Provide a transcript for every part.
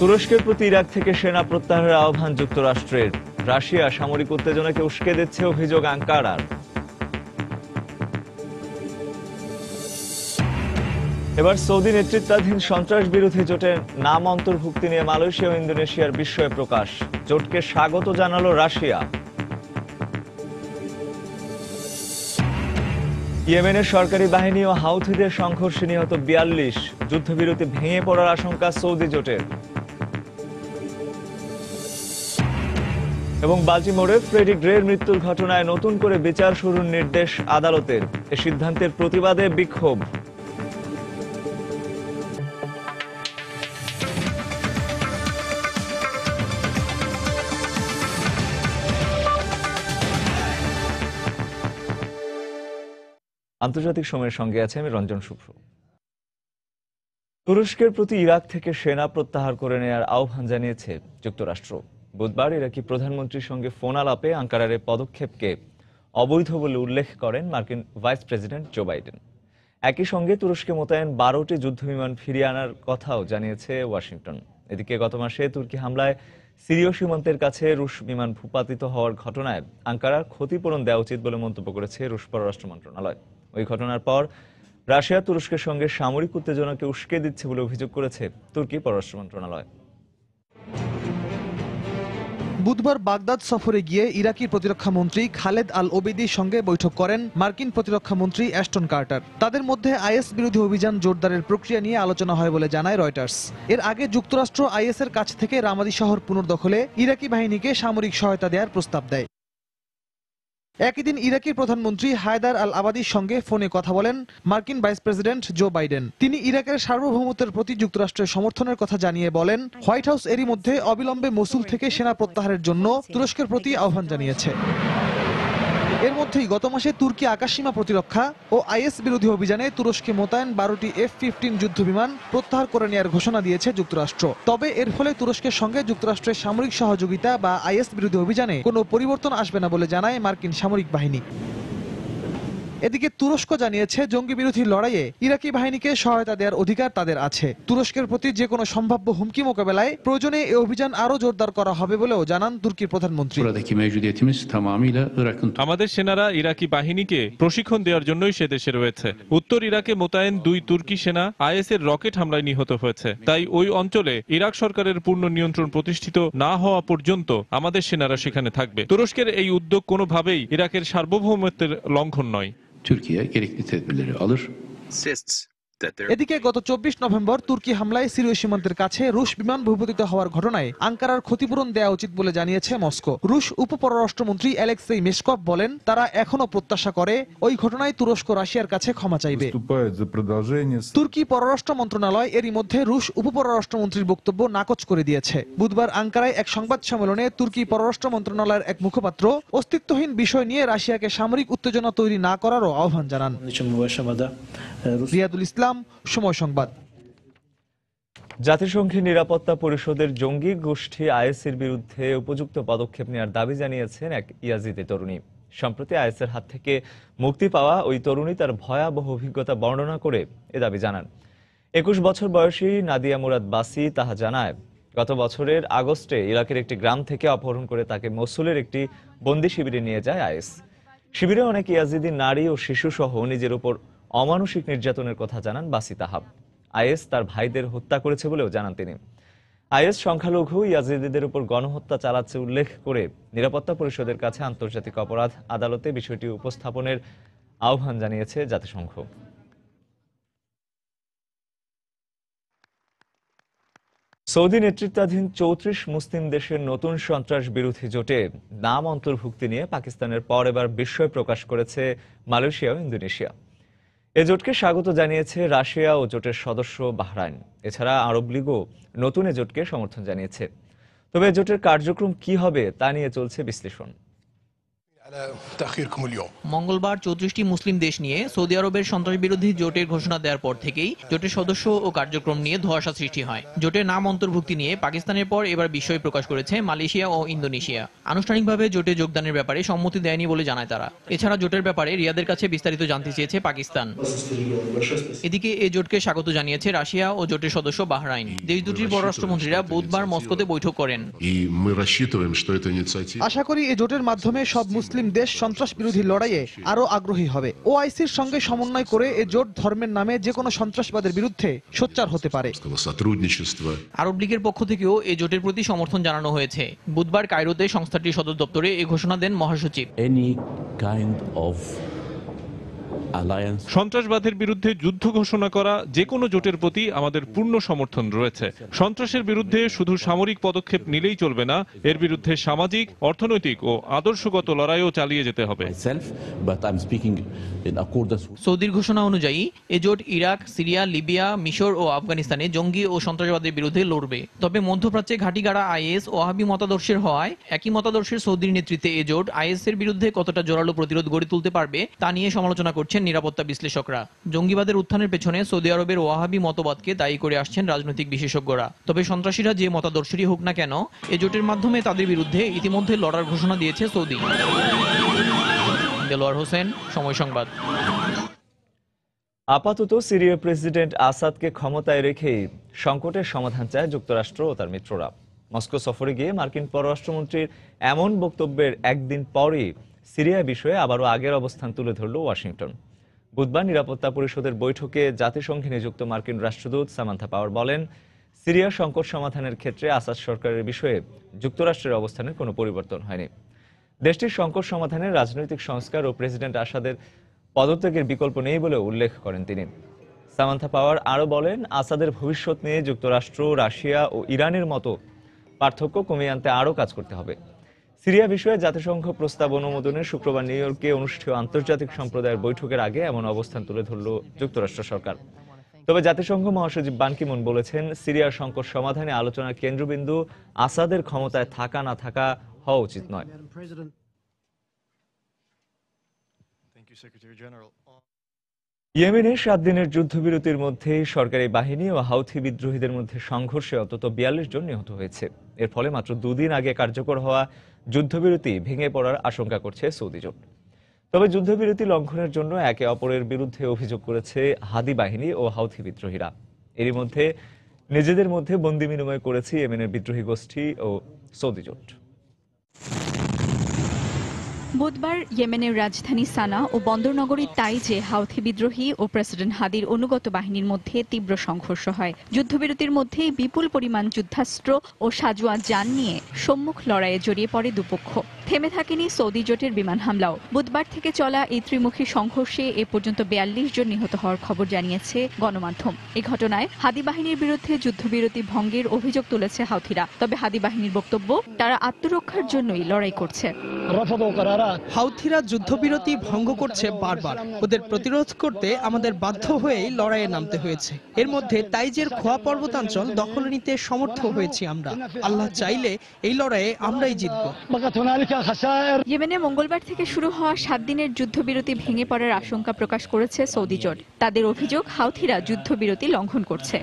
তুরস্কের প্রতি ইরাক থেকে সেনা প্রত্যাহারের আহ্বান যুক্তরাষ্ট্রের। রাশিয়া সামরিক উত্তেজনাকে উস্কে দিচ্ছে অভিযোগ আঙ্কারার। এবার সৌদি নেতৃত্বাধীন সন্ত্রাস বিরোধী জোটের নাম অন্তর্ভুক্তি নিয়ে মালয়েশিয়া ও ইন্দোনেশিয়ার বিস্ময় প্রকাশ। জোটকে স্বাগত জানালো রাশিয়া। ইয়েমেনের সরকারি বাহিনী ও হাউথিদের সংঘর্ষে নিহত ৪২। যুদ্ধবিরতি ভেঙে পড়ার আশঙ্কা সৌদি জোটের। এবং বাল্টিমোরে ফ্রেডি গ্রের মৃত্যুর ঘটনায় নতুন করে বিচার শুরুর নির্দেশ আদালতের। এ সিদ্ধান্তের প্রতিবাদে বিক্ষোভ। আন্তর্জাতিক সময়ের সঙ্গে আছে আমি রঞ্জন শুভ্র। তুরস্কের প্রতি ইরাক থেকে সেনা প্রত্যাহার করে নেয়ার আহ্বান জানিয়েছে যুক্তরাষ্ট্র। বুধবার ইরাকি প্রধানমন্ত্রীর সঙ্গে ফোন আলাপে আঙ্কারার পদক্ষেপকে অবৈধ বলে উল্লেখ করেন মার্কিন ভাইস প্রেসিডেন্ট জো বাইডেন। একই সঙ্গে তুরস্কে মোতায়েন ১২টি যুদ্ধবিমান ফিরিয়ে আনার কথাও জানিয়েছে ওয়াশিংটন। এদিকে গত মাসে তুর্কি হামলায় সিরীয় সীমান্তের কাছে রুশ বিমান ভূপাতিত হওয়ার ঘটনায় আঙ্কারার ক্ষতিপূরণ দেওয়া উচিত বলে মন্তব্য করেছে রুশ পররাষ্ট্র মন্ত্রণালয়। ওই ঘটনার পর রাশিয়া তুরস্কের সঙ্গে সামরিক উত্তেজনাকে উস্কে দিচ্ছে বলে অভিযোগ করেছে তুর্কি পররাষ্ট্র মন্ত্রণালয়। বুধবার বাগদাদ সফরে গিয়ে ইরাকি প্রতিরক্ষা মন্ত্রী খালেদ আল ওবেইদির সঙ্গে বৈঠক করেন মার্কিন প্রতিরক্ষা মন্ত্রী অ্যাশটন কার্টার। তাদের মধ্যে আইএস বিরোধী অভিযান জোরদারের প্রক্রিয়া নিয়ে আলোচনা হয় বলে জানায় রয়টার্স। এর আগে যুক্তরাষ্ট্র আইএস এর কাছ থেকে রামাদি শহর পুনর্দখলে ইরাকি বাহিনীকে সামরিক সহায়তা দেওয়ার প্রস্তাব দেয়। একই দিন ইরাকের প্রধানমন্ত্রী হায়দার আল আবাদির সঙ্গে ফোনে কথা বলেন মার্কিন ভাইস প্রেসিডেন্ট জো বাইডেন। তিনি ইরাকের সার্বভৌমত্বের প্রতি যুক্তরাষ্ট্রের সমর্থনের কথা জানিয়ে বলেন, হোয়াইট হাউস এরই মধ্যে অবিলম্বে মসুল থেকে সেনা প্রত্যাহারের জন্য তুরস্কের প্রতি আহ্বান জানিয়েছে। এর মধ্যেই গত মাসে তুর্কি আকাশসীমা প্রতিরক্ষা ও আইএস বিরোধী অভিযানে তুরস্কে মোতায়েন ১২টি F-15 যুদ্ধবিমান প্রত্যাহার করে নেওয়ার ঘোষণা দিয়েছে যুক্তরাষ্ট্র। তবে এর ফলে তুরস্কের সঙ্গে যুক্তরাষ্ট্রের সামরিক সহযোগিতা বা আইএস বিরোধী অভিযানে কোনো পরিবর্তন আসবে না বলে জানায় মার্কিন সামরিক বাহিনী। এদিকে তুরস্ক জানিয়েছে জঙ্গি বিরোধী লড়াইয়ে ইরাকি বাহিনীকে সহায়তা দেওয়ার অধিকার তাদের আছে। তুরস্কের প্রতি যে কোনো সম্ভাব্য হুমকি মোকাবেলায় প্রয়োজনে এই অভিযান আরও জোরদার করা হবে বলেও জানান তুর্কির প্রধানমন্ত্রী। আমাদের সেনারা ইরাকি বাহিনীকে প্রশিক্ষণ দেওয়ার জন্যই সে দেশে রয়েছে। উত্তর ইরাকে মোতায়েন ২ তুর্কি সেনা আইএস এর রকেট হামলায় নিহত হয়েছে। তাই ওই অঞ্চলে ইরাক সরকারের পূর্ণ নিয়ন্ত্রণ প্রতিষ্ঠিত না হওয়া পর্যন্ত আমাদের সেনারা সেখানে থাকবে। তুরস্কের এই উদ্যোগ কোনোভাবেই ইরাকের সার্বভৌমত্বের লঙ্ঘন নয়। Türkiye gerekli tedbirleri alır. এদিকে গত ২৪ নভেম্বর তুর্কি হামলায় সিরীয় সীমান্তের কাছে রুশ বিমান ভূপাতিত হওয়ার ঘটনায় আঙ্কারার ক্ষতিপূরণ দেওয়া উচিত বলে জানিয়েছে মস্কো। রুশ উপপররাষ্ট্রমন্ত্রী অ্যালেক্সেই মেশকভ বলেন, তারা এখনো প্রত্যাশা করে ওই ঘটনায় তুরস্ক রাশিয়ার কাছে ক্ষমা চাইবে। তুর্কি পররাষ্ট্র মন্ত্রণালয় এরই মধ্যে রুশ উপপররাষ্ট্রমন্ত্রীর বক্তব্য নাকচ করে দিয়েছে। বুধবার আঙ্কারায় এক সংবাদ সম্মেলনে তুর্কি পররাষ্ট্র মন্ত্রণালয়ের এক মুখপাত্র অস্তিত্বহীন বিষয় নিয়ে রাশিয়াকে সামরিক উত্তেজনা তৈরি না করারও আহ্বান জানান। রিয়াদুল ইসলাম, সময় সংবাদ। জাতিসংঘের নিরাপত্তা পরিষদের জঙ্গি গোষ্ঠী আইএসের বিরুদ্ধে উপযুক্ত পদক্ষেপ নেওয়ার দাবি জানিয়েছেন এক ইয়াজিদি তরুণী। সম্প্রতি আইএসের হাত থেকে মুক্তি পাওয়া ওই তরুণী তার ভয়াবহ অভিজ্ঞতা বর্ণনা করে এ দাবি জানান। ২১ বছর বয়সী নাদিয়া মুরাদ বাসি তাহা জানায়, গত বছরের আগস্টে ইরাকের একটি গ্রাম থেকে অপহরণ করে তাকে মসুলের একটি বন্দি শিবিরে নিয়ে যায় আইএস। শিবিরে অনেক ইয়াজিদি নারী ও শিশু সহ নিজের উপর অমানসিক নির্যাতনের কথা জানান বাসি তাহাব। আইএস তার ভাইদের হত্যা করেছে বলেও জানান তিনি। আইএস সংখ্যালঘু ইয়াজিদিদের উপর গণহত্যা চালাচ্ছে উল্লেখ করে নিরাপত্তা পরিষদের কাছে আন্তর্জাতিক অপরাধ আদালতে বিষয়টি উপস্থাপনের আহ্বান জানিয়েছে জাতিসংঘ। সৌদি নেতৃত্বাধীন ৩৪ মুসলিম দেশের নতুন সন্ত্রাস বিরোধী জোটে নাম অন্তর্ভুক্তি নিয়ে পাকিস্তানের পর এবার বিস্ময় প্রকাশ করেছে মালয়েশিয়া ও ইন্দোনেশিয়া। এ জোটকে স্বাগত জানিয়েছে রাশিয়া ও জোটের সদস্য বাহরাইন। এছাড়া আরব লীগও নতুন এ জোটকে সমর্থন জানিয়েছে। তবে জোটের কার্যক্রম কি হবে তা নিয়ে চলছে বিশ্লেষণ। على تأخيركم اليوم. মঙ্গলবার 34টি মুসলিম দেশ নিয়ে সৌদি আরবের সন্ত্রাসবিরোধী জোটের ঘোষণা দেওয়ার পর থেকেই জোটের সদস্য ও কার্যক্রম নিয়ে ধোঁয়াশা সৃষ্টি হয়। জোটের নাম অন্তর্ভুক্তি নিয়ে পাকিস্তানের পর এবার বিস্ময় প্রকাশ করেছে মালয়েশিয়া ও ইন্দোনেশিয়া। আনুষ্ঠানিকভাবে জোটে যোগদানের ব্যাপারে সম্মতি দেয়নি বলে জানায় তারা। এছাড়া জোটের ব্যাপারে রিয়াদের কাছে বিস্তারিত জানতে চেয়েছে পাকিস্তান। এদিকে এই জোটকে স্বাগত জানিয়েছে রাশিয়া ও জোটের সদস্য বাহরাইন। দেশ দুটির পররাষ্ট্রমন্ত্রীরা বুধবার মস্কোতে বৈঠক করেন। И мы рассчитываем, что эта инициатива... আশা করি এই জোটের মাধ্যমে সব মুসলিম দেশ সন্ত্রাস বিরোধী লড়াইয়ে আরো আগ্রহী হবে। ওআইসির সঙ্গে সমন্বয় করে এই জোট ধর্মের নামে যে কোনো সন্ত্রাসবাদের বিরুদ্ধে সোচ্চার হতে পারে। сотрудничества. আরব লীগের পক্ষ থেকেও এই জোটের প্রতি সমর্থন জানানো হয়েছে। বুধবার কায়রোতে সংস্থাটির সদর দপ্তরে এই ঘোষণা দেন মহাসচিব। Any kind of alliance সন্ত্রাসবাদের বিরুদ্ধে যুদ্ধ ঘোষণা করা যে কোনো জোটের প্রতি আমাদের পূর্ণ সমর্থন রয়েছে। সন্ত্রাসের বিরুদ্ধে শুধু সামরিক পদক্ষেপ নিলেই চলবে না, এর বিরুদ্ধে সামাজিক, অর্থনৈতিক ও আদর্শগত লড়াইও চালিয়ে যেতে হবে। myself, but I'm speaking in accordance with সৌদির ঘোষণা অনুযায়ী এ জোট ইরাক, সিরিয়া, লিবিয়া, মিশর ও আফগানিস্তানে জঙ্গি ও সন্ত্রাসবাদের বিরুদ্ধে লড়বে। তবে মধ্যপ্রাচ্যে ঘাঁটিগাড়া আইএস ও ওয়াহাবি মতাদর্শের হওয়ায় একই মতাদর্শের সৌদির নেতৃত্বে এ জোট আইএস এর বিরুদ্ধে কতটা জোরালো প্রতিরোধ গড়ে তুলতে পারবে তা নিয়ে সমালোচনা করছেন নিরাপত্তা বিশ্লেষকরা। জঙ্গিবাদের উত্থানের পেছনে সৌদি আরবের ওয়াহাবি মতবাদকে দায়ী করে আসছেন রাজনৈতিক বিশেষজ্ঞরা। তবে সন্ত্রাসীরা যে মতাদর্শেরই হোক না কেন, এ জোটের মাধ্যমে তাদের বিরুদ্ধে ইতিমধ্যে লড়ার ঘোষণা দিয়েছে সৌদি। দেলোয়ার হোসেন, সময় সংবাদ। আপাতত সিরিয়ার প্রেসিডেন্ট আসাদকে ক্ষমতায় রেখেই সংকটের সমাধান চায় যুক্তরাষ্ট্র ও তার মিত্ররা। মস্কো সফরে গিয়ে মার্কিন পররাষ্ট্রমন্ত্রীর এমন বক্তব্যের একদিন পরই সিরিয়া বিষয়ে আবারও আগের অবস্থান তুলে ধরল ওয়াশিংটন। বুধবার নিরাপত্তা পরিষদের বৈঠকে জাতিসংঘে নিযুক্ত মার্কিন রাষ্ট্রদূত সামান্থা পাওয়ার বলেন, সিরিয়া সংকট সমাধানের ক্ষেত্রে আসাদ সরকারের বিষয়ে যুক্তরাষ্ট্রের অবস্থানের কোনো পরিবর্তন হয়নি। দেশটির সংকট সমাধানে রাজনৈতিক সংস্কার ও প্রেসিডেন্ট আসাদের পদত্যাগের বিকল্প নেই বলে উল্লেখ করেন তিনি। সামান্থা পাওয়ার আরও বলেন, আসাদের ভবিষ্যৎ নিয়ে যুক্তরাষ্ট্র, রাশিয়া ও ইরানের মতো পার্থক্য কমিয়ে আনতে আরও কাজ করতে হবে। সিরিয়া বিষয়ে জাতিসংঘ প্রস্তাব অনুমোদনে শুক্রবার নিউ ইয়র্কে অনুষ্ঠিত আন্তর্জাতিক সম্প্রদায়ের বৈঠকের আগে এমন অবস্থান তুলে ধরল যুক্তরাষ্ট্র সরকার। তবে জাতিসংঘ মহাসচিব বান কি মুন বলেছেন, সিরিয়ার সংকট সমাধানে আলোচনার কেন্দ্রবিন্দু আসাদের ক্ষমতায় থাকা না থাকা হওয়া উচিত নয়। ইয়েমেনে 7 দিনের যুদ্ধবিরতির মধ্যে সরকারি বাহিনী ও হাউথি বিদ্রোহীদের মধ্যে সংঘর্ষে অন্তত 42 জন নিহত হয়েছে। এর ফলে মাত্র 2 দিন আগে কার্যকর হওয়া যুদ্ধবিরতি ভেঙে পড়ার আশঙ্কা করছে সৌদি জোট। তবে যুদ্ধবিরতি লঙ্ঘনের জন্য একে অপরের বিরুদ্ধে অভিযোগ করেছে হাদি বাহিনী ও হাউথি বিদ্রোহীরা। এরই মধ্যে নিজেদের মধ্যে বন্দি বিনিময় করেছে ইয়েমেনের বিদ্রোহী গোষ্ঠী ও সৌদি জোট। বুধবার ইয়েমেনের রাজধানী সানা ও বন্দরনগরী তাইজে হাউথি বিদ্রোহী ও প্রেসিডেন্ট হাদির অনুগত বাহিনীর মধ্যে তীব্র সংঘর্ষ হয়। যুদ্ধবিরতির মধ্যেই বিপুল পরিমাণ যুদ্ধাস্ত্র ও সাজোয়া যান নিয়ে সম্মুখ লড়াইয়ে জড়িয়ে পড়ে দুপক্ষ। থেমে থাকেনি সৌদি জোটের বিমান হামলাও। বুধবার থেকে চলা এই ত্রিমুখী সংঘর্ষে এ পর্যন্ত 42 জন নিহত হওয়ার খবর জানিয়েছে গণমাধ্যম। এই ঘটনায় হাদি বাহিনীর বিরুদ্ধে যুদ্ধবিরতি ভঙ্গের অভিযোগ তুলেছে হাউথিরা। তবে হাদি বাহিনীর বক্তব্য, তারা আত্মরক্ষার জন্যই লড়াই করছে। হাউথিরা যুদ্ধবিরতি ভঙ্গ করছে বারবার। ওদের প্রতিরোধ করতে আমাদের বাধ্য হয়েই লড়াইয়ে নামতে হয়েছে। এর মধ্যে তাইজের খোয়া পর্বতাঞ্চল দখল নিতে সমর্থ হয়েছি আমরা। আল্লাহ চাইলে এই লড়াইয়ে আমরাই জিতব। ইয়েমেনে মঙ্গলবার থেকে শুরু হওয়া 7 দিনের যুদ্ধবিরতি ভেঙে পড়ার আশঙ্কা প্রকাশ করেছে সৌদি জোট। তাদের অভিযোগ, হাউথিরা যুদ্ধবিরতি লঙ্ঘন করছে।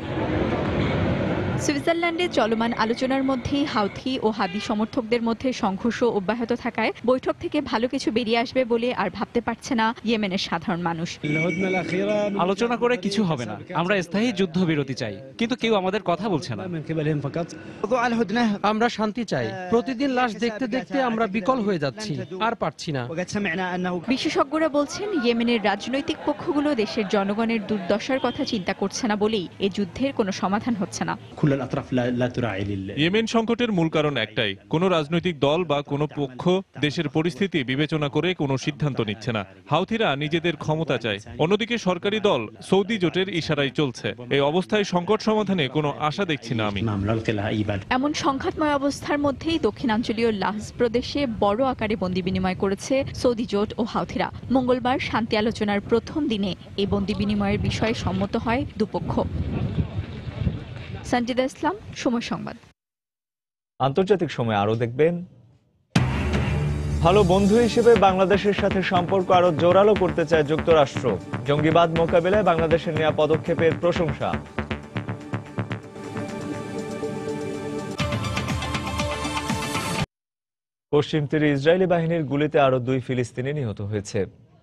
সুইজারল্যান্ডে চলমান আলোচনার মধ্যেই হাউথি ও হাদি সমর্থকদের মধ্যে সংঘর্ষ অব্যাহত থাকায় বৈঠক থেকে ভালো কিছু বেরিয়ে আসবে বলে আর ভাবতে পারছে না ইয়েমেনের সাধারণ মানুষ। আলোচনা করে কিছু হবে না, আমরা স্থায়ী যুদ্ধবিরতি চাই, কিন্তু কেউ আমাদের কথা বলছে না। আমরা শান্তি চাই। প্রতিদিন লাশ দেখতে দেখতে আমরা বিকল হয়ে যাচ্ছি, আর পারছি না। বিশেষজ্ঞরা বলছেন, ইয়েমেনের রাজনৈতিক পক্ষগুলো দেশের জনগণের দুর্দশার কথা চিন্তা করছে না বলেই এই যুদ্ধের কোনো সমাধান হচ্ছে না। ইয়েমেন সংকটের মূল কারণ একটাই, কোনো রাজনৈতিক দল বা কোনো পক্ষ দেশের পরিস্থিতি বিবেচনা করে কোনো সিদ্ধান্ত নিচ্ছে না। হাউথিরা নিজেদের ক্ষমতা চায়, অন্যদিকে সরকারি দল সৌদি জোটের ইশারায় চলছে। এই অবস্থায় সংকট সমাধানে কোনো আশা দেখছি না আমি। এমন সংঘাতময় অবস্থার মধ্যেই দক্ষিণাঞ্চলীয় লাহজ প্রদেশে বড় আকারে বন্দি বিনিময় করেছে সৌদি জোট ও হাউথিরা। মঙ্গলবার শান্তি আলোচনার প্রথম দিনে এই বন্দি বিনিময়ের বিষয়ে সম্মত হয় দুপক্ষ। সঞ্জিদা ইসলাম, সময় সংবাদ। আন্তর্জাতিক সময় আরো দেখবেন, ভালো বন্ধু হিসেবে বাংলাদেশের সাথে সম্পর্ক আরো জোরালো করতে চায় যুক্তরাষ্ট্র। জঙ্গিবাদ মোকাবিলায় বাংলাদেশের নেওয়া পদক্ষেপের প্রশংসা। পশ্চিম তীরে ইসরায়েলি বাহিনীর গুলিতে আরো 2 ফিলিস্তিনি নিহত হয়েছে।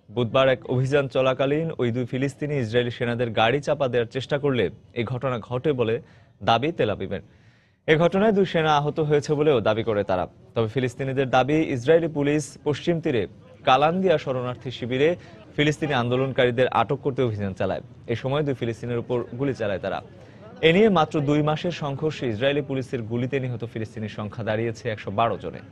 বুধবার এক অভিযান চলাকালীন ওই 2 ফিলিস্তিনি ইসরায়েলি সেনাদের গাড়ি চাপা দেওয়ার চেষ্টা করলে এই ঘটনা ঘটে বলে দাবি তেল আবিবের। এই ঘটনায় 2 সেনা আহত হয়েছে বলেও দাবি করে তারা। তবে ফিলিস্তিনিদের দাবি, ইসরায়েলি পুলিশ পশ্চিম তীরে কালান্দিয়া শরণার্থী শিবিরে ফিলিস্তিনি আন্দোলনকারীদের আটক করতে অভিযান চালায়। এই সময় 2 ফিলিস্তিনের উপর গুলি চালায় তারা। এ নিয়ে মাত্র 2 মাসের সংঘর্ষে ইসরায়েলি পুলিশের গুলিতে নিহত ফিলিস্তিনির সংখ্যা দাঁড়িয়েছে 112 জনে।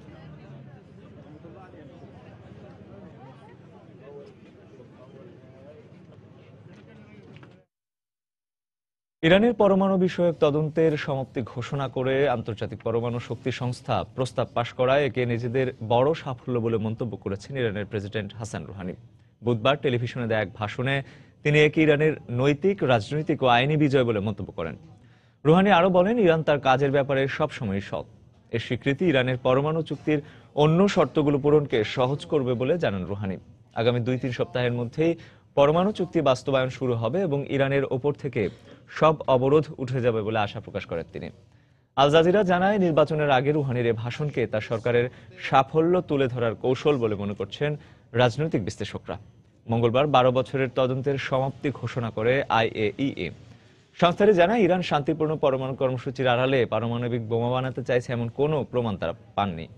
ইরানের পরমাণু বিষয়ক তদন্তের সমাপ্তি ঘোষণা করে আন্তর্জাতিক পরমাণু শক্তি সংস্থা প্রস্তাব পাশ করায় একে নিজেদের বড় সাফল্য বলে মন্তব্য করেছেন ইরানের প্রেসিডেন্ট হাসান রুহানি। বুধবার টেলিভিশনে দেয়া এক ভাষণে তিনি একে ইরানের নৈতিক, রাজনৈতিক ও আইনি বিজয় বলে মন্তব্য করেন। রুহানি আরো বলেন, ইরান তার কাজের ব্যাপারে সবসময় সৎ। এর স্বীকৃতি ইরানের পরমাণু চুক্তির অন্য শর্তগুলো পূরণকে সহজ করবে বলে জানান রুহানি। আগামী 2-3 সপ্তাহের মধ্যেই পরমাণু চুক্তি বাস্তবায়ন শুরু হবে এবং ইরানের ওপর থেকে সব অবরোধ উঠে যাবে বলে আশা প্রকাশ করেন তিনি। আল জাজিরা জানায়, নির্বাচনের আগে রুহানির এই ভাষণকে তার সরকারের সাফল্য তুলে ধরার কৌশল বলে মনে করছেন রাজনৈতিক বিশ্লেষকরা। মঙ্গলবার 12 বছরের তদন্তের সমাপ্তি ঘোষণা করে IAEA। সংস্থাটি জানায়, ইরান শান্তিপূর্ণ পরমাণু কর্মসূচির আড়ালে পারমাণবিক বোমা বানাতে চাইছে এমন কোনো প্রমাণ তারা পাননি।